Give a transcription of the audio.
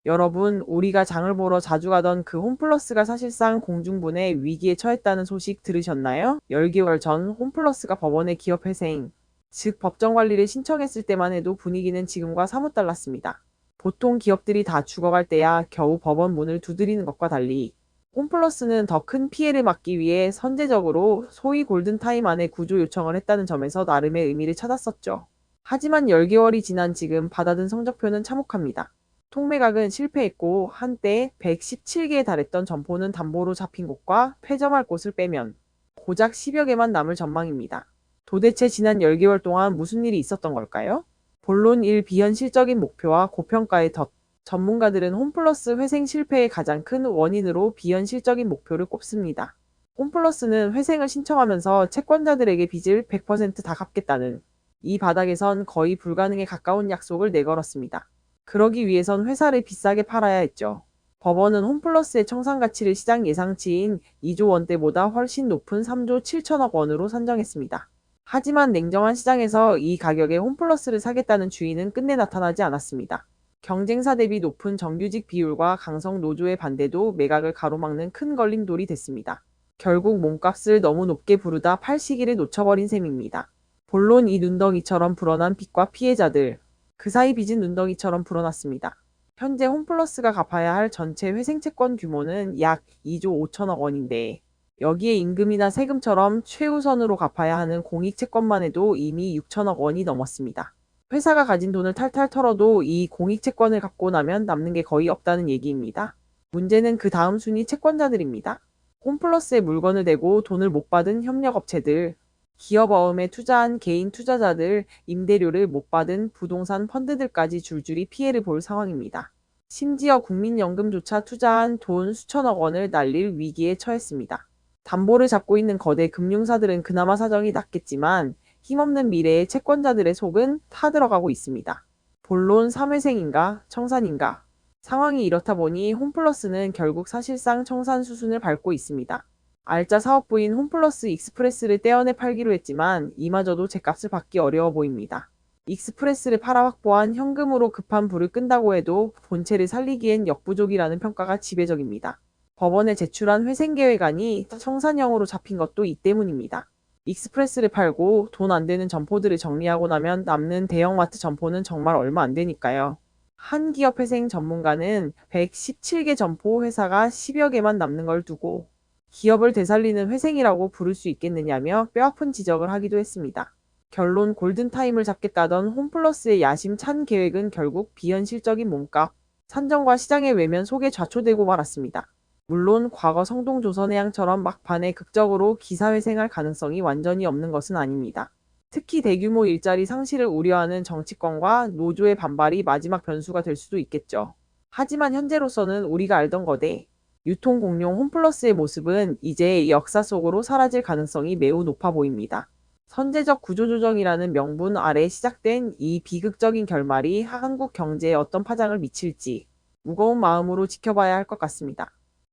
여러분, 우리가 장을 보러 자주 가던 그 홈플러스가 사실상 공중분해 위기에 처했다는 소식 들으셨나요? 10개월 전 홈플러스가 법원에 기업 회생, 즉 법정 관리를 신청했을 때만 해도 분위기는 지금과 사뭇 달랐습니다. 보통 기업들이 다 죽어갈 때야 겨우 법원 문을 두드리는 것과 달리 홈플러스는 더 큰 피해를 막기 위해 선제적으로 소위 골든타임 안에 구조 요청을 했다는 점에서 나름의 의미를 찾았었죠. 하지만 10개월이 지난 지금 받아든 성적표는 참혹합니다. 통매각은 실패했고 한때 117개에 달했던 점포는 담보로 잡힌 곳과 폐점할 곳을 빼면 고작 10여 개만 남을 전망입니다. 도대체 지난 10개월 동안 무슨 일이 있었던 걸까요? 본론 1. 비현실적인 목표와 고평가의 덫. 전문가들은 홈플러스 회생 실패의 가장 큰 원인으로 비현실적인 목표를 꼽습니다. 홈플러스는 회생을 신청하면서 채권자들에게 빚을 100%다 갚겠다는 이 바닥에선 거의 불가능에 가까운 약속을 내걸었습니다. 그러기 위해선 회사를 비싸게 팔아야 했죠. 법원은 홈플러스의 청산 가치를 시장 예상치인 2조 원대보다 훨씬 높은 3조 7천억 원으로 산정했습니다. 하지만 냉정한 시장에서 이 가격에 홈플러스를 사겠다는 주인은 끝내 나타나지 않았습니다. 경쟁사 대비 높은 정규직 비율과 강성 노조의 반대도 매각을 가로막는 큰 걸림돌이 됐습니다. 결국 몸값을 너무 높게 부르다 팔 시기를 놓쳐버린 셈입니다. 본론 이 눈덩이처럼 불어난 빚과 피해자들, 그 사이 빚은 눈덩이처럼 불어났습니다. 현재 홈플러스가 갚아야 할 전체 회생채권 규모는 약 2조 5천억 원인데 여기에 임금이나 세금처럼 최우선으로 갚아야 하는 공익채권만 해도 이미 6천억 원이 넘었습니다. 회사가 가진 돈을 탈탈 털어도 이 공익채권을 갚고 나면 남는 게 거의 없다는 얘기입니다. 문제는 그 다음 순위 채권자들입니다. 홈플러스에 물건을 대고 돈을 못 받은 협력업체들, 기업 어음에 투자한 개인 투자자들, 임대료를 못 받은 부동산 펀드들까지 줄줄이 피해를 볼 상황입니다. 심지어 국민연금조차 투자한 돈 수천억 원을 날릴 위기에 처했습니다. 담보를 잡고 있는 거대 금융사들은 그나마 사정이 낫겠지만 힘없는 미래의 채권자들의 속은 타들어가고 있습니다. 본론 3회생인가 청산인가. 상황이 이렇다 보니 홈플러스는 결국 사실상 청산 수순을 밟고 있습니다. 알짜 사업부인 홈플러스 익스프레스를 떼어내 팔기로 했지만 이마저도 제값을 받기 어려워 보입니다. 익스프레스를 팔아 확보한 현금으로 급한 불을 끈다고 해도 본체를 살리기엔 역부족이라는 평가가 지배적입니다. 법원에 제출한 회생계획안이 청산형으로 잡힌 것도 이 때문입니다. 익스프레스를 팔고 돈 안 되는 점포들을 정리하고 나면 남는 대형마트 점포는 정말 얼마 안 되니까요. 한 기업 회생 전문가는 117개 점포 회사가 10여 개만 남는 걸 두고 기업을 되살리는 회생이라고 부를 수 있겠느냐며 뼈아픈 지적을 하기도 했습니다. 결론 골든타임을 잡겠다던 홈플러스의 야심찬 계획은 결국 비현실적인 몸값, 산정과 시장의 외면 속에 좌초되고 말았습니다. 물론 과거 성동조선해양처럼 막판에 극적으로 기사회생할 가능성이 완전히 없는 것은 아닙니다. 특히 대규모 일자리 상실을 우려하는 정치권과 노조의 반발이 마지막 변수가 될 수도 있겠죠. 하지만 현재로서는 우리가 알던 거대 유통공룡 홈플러스의 모습은 이제 역사 속으로 사라질 가능성이 매우 높아 보입니다. 선제적 구조조정이라는 명분 아래 시작된 이 비극적인 결말이 한국 경제에 어떤 파장을 미칠지 무거운 마음으로 지켜봐야 할 것 같습니다.